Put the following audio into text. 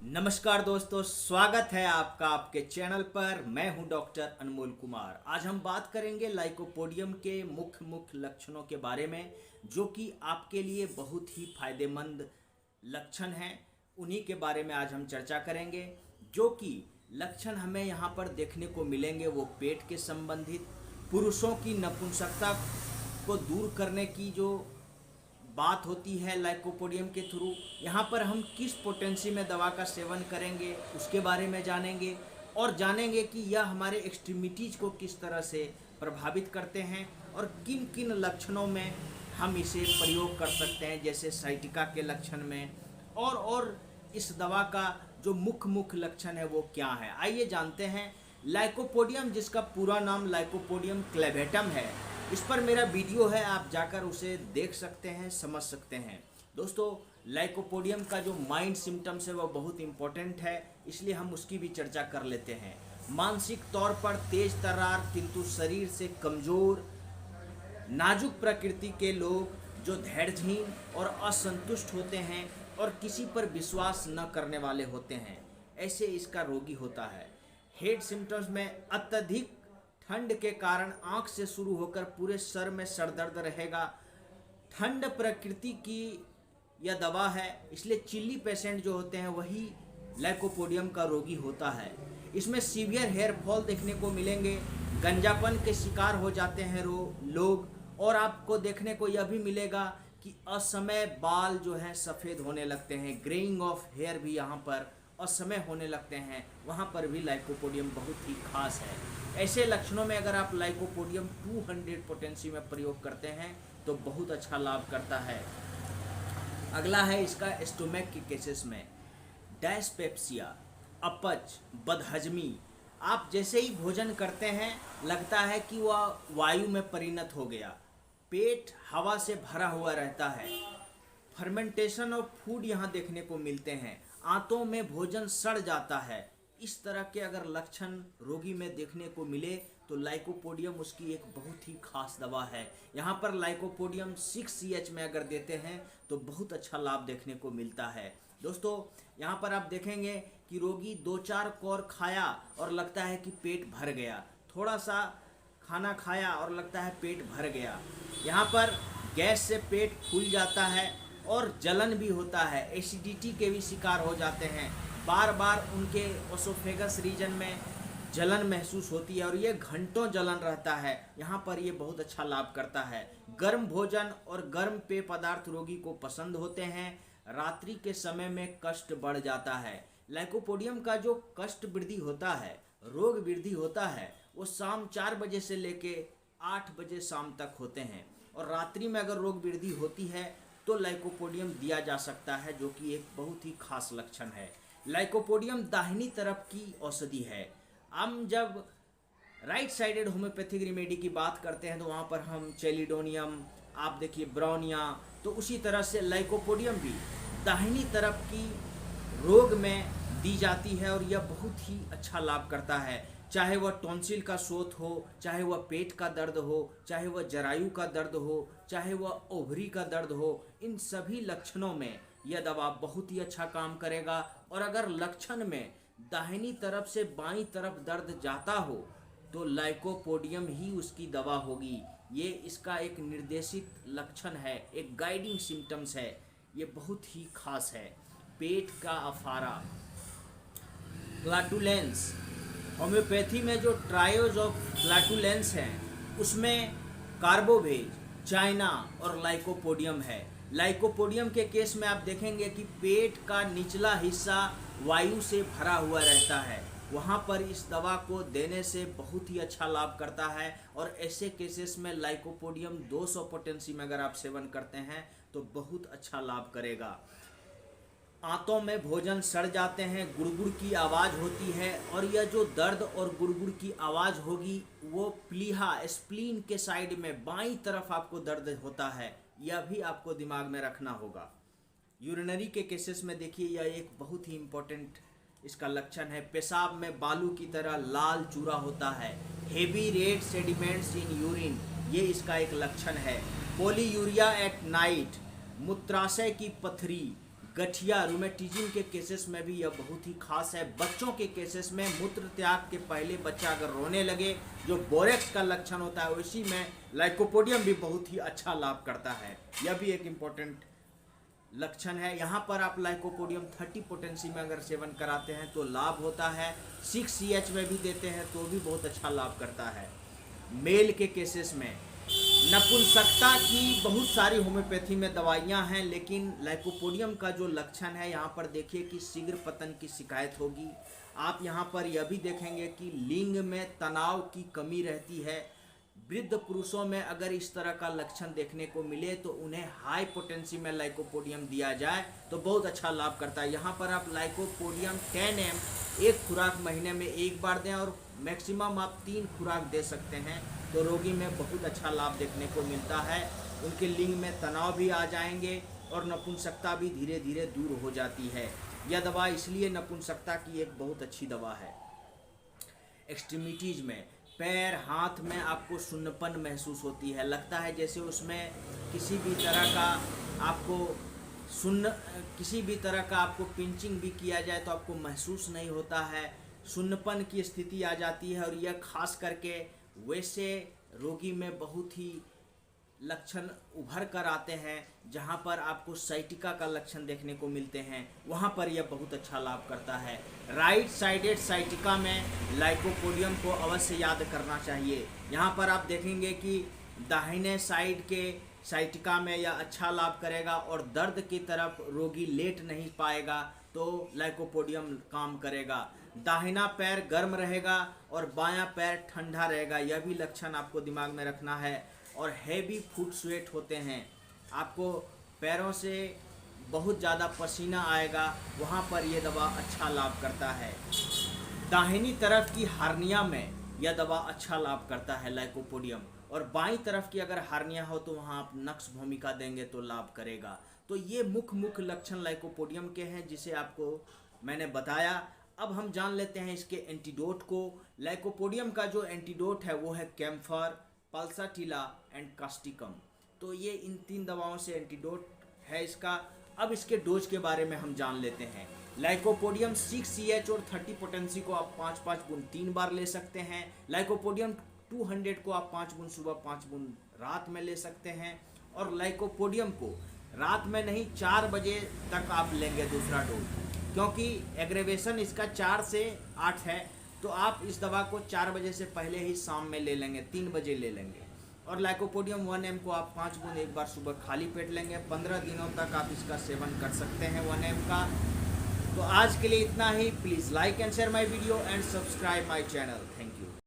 नमस्कार दोस्तों, स्वागत है आपका आपके चैनल पर। मैं हूं डॉक्टर अनमोल कुमार। आज हम बात करेंगे लाइकोपोडियम के मुख्य मुख्य लक्षणों के बारे में, जो कि आपके लिए बहुत ही फायदेमंद लक्षण हैं। उन्हीं के बारे में आज हम चर्चा करेंगे। जो कि लक्षण हमें यहाँ पर देखने को मिलेंगे वो पेट के संबंधित, पुरुषों की नपुंसकता को दूर करने की जो बात होती है लाइकोपोडियम के थ्रू। यहाँ पर हम किस पोटेंसी में दवा का सेवन करेंगे उसके बारे में जानेंगे, और जानेंगे कि यह हमारे एक्सट्रीमिटीज़ को किस तरह से प्रभावित करते हैं और किन किन लक्षणों में हम इसे प्रयोग कर सकते हैं, जैसे साइटिका के लक्षण में। और इस दवा का जो मुख्य मुख्य लक्षण है वो क्या है, आइए जानते हैं। लाइकोपोडियम, जिसका पूरा नाम लाइकोपोडियम क्लेवेटम है, इस पर मेरा वीडियो है, आप जाकर उसे देख सकते हैं, समझ सकते हैं। दोस्तों, लाइकोपोडियम का जो माइंड सिम्टम्स है वो बहुत इंपॉर्टेंट है, इसलिए हम उसकी भी चर्चा कर लेते हैं। मानसिक तौर पर तेज तर्रार किंतु शरीर से कमज़ोर, नाजुक प्रकृति के लोग जो धैर्यहीन और असंतुष्ट होते हैं और किसी पर विश्वास न करने वाले होते हैं, ऐसे इसका रोगी होता है। हेड सिम्टम्स में अत्यधिक ठंड के कारण आंख से शुरू होकर पूरे सर में सर दर्द रहेगा। ठंड प्रकृति की यह दवा है, इसलिए चिल्ली पेशेंट जो होते हैं वही लाइकोपोडियम का रोगी होता है। इसमें सीवियर हेयर फॉल देखने को मिलेंगे, गंजापन के शिकार हो जाते हैं लोग, और आपको देखने को यह भी मिलेगा कि असमय बाल जो हैं सफ़ेद होने लगते हैं। ग्रेइंग ऑफ हेयर भी यहाँ पर असमय होने लगते हैं, वहाँ पर भी लाइकोपोडियम बहुत ही खास है। ऐसे लक्षणों में अगर आप लाइकोपोडियम 200 पोटेंसी में प्रयोग करते हैं तो बहुत अच्छा लाभ करता है। अगला है इसका स्टोमक के केसेस में डायस्पेप्सिया, अपच, बदहजमी। आप जैसे ही भोजन करते हैं लगता है कि वह वायु में परिणत हो गया, पेट हवा से भरा हुआ रहता है। फर्मेंटेशन ऑफ फूड यहाँ देखने को मिलते हैं, आंतों में भोजन सड़ जाता है। इस तरह के अगर लक्षण रोगी में देखने को मिले तो लाइकोपोडियम उसकी एक बहुत ही खास दवा है। यहाँ पर लाइकोपोडियम 6CH में अगर देते हैं तो बहुत अच्छा लाभ देखने को मिलता है। दोस्तों, यहाँ पर आप देखेंगे कि रोगी 2-4 कौर खाया और लगता है कि पेट भर गया, थोड़ा सा खाना खाया और लगता है पेट भर गया। यहाँ पर गैस से पेट फूल जाता है और जलन भी होता है, एसिडिटी के भी शिकार हो जाते हैं। बार बार उनके ओसोफेगस रीजन में जलन महसूस होती है और ये घंटों जलन रहता है। यहाँ पर ये बहुत अच्छा लाभ करता है। गर्म भोजन और गर्म पेय पदार्थ रोगी को पसंद होते हैं। रात्रि के समय में कष्ट बढ़ जाता है। लाइकोपोडियम का जो कष्ट वृद्धि होता है, रोग वृद्धि होता है, वो शाम 4 बजे से लेके 8 बजे शाम तक होते हैं। और रात्रि में अगर रोग वृद्धि होती है तो लाइकोपोडियम दिया जा सकता है, जो कि एक बहुत ही खास लक्षण है। लाइकोपोडियम दाहिनी तरफ की औषधि है। हम जब राइट साइडेड होम्योपैथिक रेमेडी की बात करते हैं तो वहाँ पर हम चेलिडोनियम, आप देखिए ब्राउनिया, तो उसी तरह से लाइकोपोडियम भी दाहिनी तरफ की रोग में दी जाती है और यह बहुत ही अच्छा लाभ करता है। चाहे वह टॉन्सिल का शोथ हो, चाहे वह पेट का दर्द हो, चाहे वह जरायु का दर्द हो, चाहे वह ओवरी का दर्द हो, इन सभी लक्षणों में यह दवा बहुत ही अच्छा काम करेगा। और अगर लक्षण में दाहिनी तरफ से बाईं तरफ दर्द जाता हो तो लाइकोपोडियम ही उसकी दवा होगी। ये इसका एक निर्देशित लक्षण है, एक गाइडिंग सिम्टम्स है, ये बहुत ही खास है। पेट का अफारा, फ्लैटुलेंस, होम्योपैथी में जो ट्रायोज ऑफ फ्लैटुलेंस हैं उसमें कार्बोवेज, चाइना और लाइकोपोडियम है। लाइकोपोडियम के केस में आप देखेंगे कि पेट का निचला हिस्सा वायु से भरा हुआ रहता है, वहाँ पर इस दवा को देने से बहुत ही अच्छा लाभ करता है। और ऐसे केसेस में लाइकोपोडियम 200 पोटेंसी में अगर आप सेवन करते हैं तो बहुत अच्छा लाभ करेगा। आंतों में भोजन सड़ जाते हैं, गुड़गुड़ की आवाज़ होती है, और यह जो दर्द और गुड़गुड़ की आवाज़ होगी वो प्लीहा, स्प्लीन के साइड में बाईं तरफ आपको दर्द होता है, यह भी आपको दिमाग में रखना होगा। यूरिनरी के केसेस में देखिए यह एक बहुत ही इम्पोर्टेंट इसका लक्षण है। पेशाब में बालू की तरह लाल चूरा होता है। Heavy red sediments in urine, ये इसका एक लक्षण है। पॉलीयूरिया एट नाइट, मूत्राशय की पथरी, गठिया रूमेटिज्म के केसेस में भी यह बहुत ही खास है। बच्चों के केसेस में मूत्र त्याग के पहले बच्चा अगर रोने लगे, जो बोरेक्स का लक्षण होता है, उसी में लाइकोपोडियम भी बहुत ही अच्छा लाभ करता है। यह भी एक इम्पोर्टेंट लक्षण है। यहाँ पर आप लाइकोपोडियम 30 पोटेंसी में अगर सेवन कराते हैं तो लाभ होता है। 6CH में भी देते हैं तो भी बहुत अच्छा लाभ करता है। मेल के केसेस में नपुंसकता की बहुत सारी होम्योपैथी में दवाइयाँ हैं, लेकिन लाइकोपोडियम का जो लक्षण है यहाँ पर देखिए कि शीघ्र पतन की शिकायत होगी। आप यहाँ पर यह भी देखेंगे कि लिंग में तनाव की कमी रहती है। वृद्ध पुरुषों में अगर इस तरह का लक्षण देखने को मिले तो उन्हें हाई पोटेंसी में लाइकोपोडियम दिया जाए तो बहुत अच्छा लाभ करता है। यहाँ पर आप लाइकोपोडियम 10 mg एक खुराक महीने में एक बार दें और मैक्सिमम आप 3 खुराक दे सकते हैं तो रोगी में बहुत अच्छा लाभ देखने को मिलता है। उनके लिंग में तनाव भी आ जाएंगे और नपुंसकता भी धीरे धीरे दूर हो जाती है। यह दवा इसलिए नपुंसकता की एक बहुत अच्छी दवा है। एक्सट्रीमिटीज़ में पैर हाथ में आपको सुन्नपन महसूस होती है, लगता है जैसे उसमें किसी भी तरह का आपको पिंचिंग भी किया जाए तो आपको महसूस नहीं होता है। सुन्नपन की स्थिति आ जाती है और यह खास करके वैसे रोगी में बहुत ही लक्षण उभर कर आते हैं जहां पर आपको साइटिका का लक्षण देखने को मिलते हैं, वहां पर यह बहुत अच्छा लाभ करता है। राइट साइडेड साइटिका में लाइकोपोडियम को अवश्य याद करना चाहिए। यहां पर आप देखेंगे कि दाहिने साइड के साइटिका में यह अच्छा लाभ करेगा और दर्द की तरफ रोगी लेट नहीं पाएगा तो लाइकोपोडियम काम करेगा। दाहिना पैर गर्म रहेगा और बायां पैर ठंडा रहेगा, यह भी लक्षण आपको दिमाग में रखना है। और हैवी फुट स्वेट होते हैं, आपको पैरों से बहुत ज़्यादा पसीना आएगा, वहाँ पर यह दवा अच्छा लाभ करता है। दाहिनी तरफ की हार्निया में यह दवा अच्छा लाभ करता है लाइकोपोडियम, और बाईं तरफ की अगर हार्निया हो तो वहाँ आप नक्स भूमिका देंगे तो लाभ करेगा। तो ये मुख्य लक्षण लाइकोपोडियम के हैं जिसे आपको मैंने बताया। अब हम जान लेते हैं इसके एंटीडोट को। लाइकोपोडियम का जो एंटीडोट है वो है कैम्फर, पल्साटिला एंड कास्टिकम। तो ये इन 3 दवाओं से एंटीडोट है इसका। अब इसके डोज के बारे में हम जान लेते हैं। लाइकोपोडियम 6CH और 30 पोटेंसी को आप 5-5 गुण 3 बार ले सकते हैं। लाइकोपोडियम 200 को आप 5 गुण सुबह 5 गुण रात में ले सकते हैं। और लाइकोपोडियम को रात में नहीं 4 बजे तक आप लेंगे दूसरा डोज, क्योंकि एग्रेवेशन इसका 4 से 8 है, तो आप इस दवा को 4 बजे से पहले ही शाम में ले लेंगे, 3 बजे ले लेंगे। और लाइकोपोडियम 1 mg को आप 5 गुण एक बार सुबह खाली पेट लेंगे। 15 दिनों तक आप इसका सेवन कर सकते हैं 1 mg का। तो आज के लिए इतना ही। Please like and share my video and subscribe my channel. Thank you.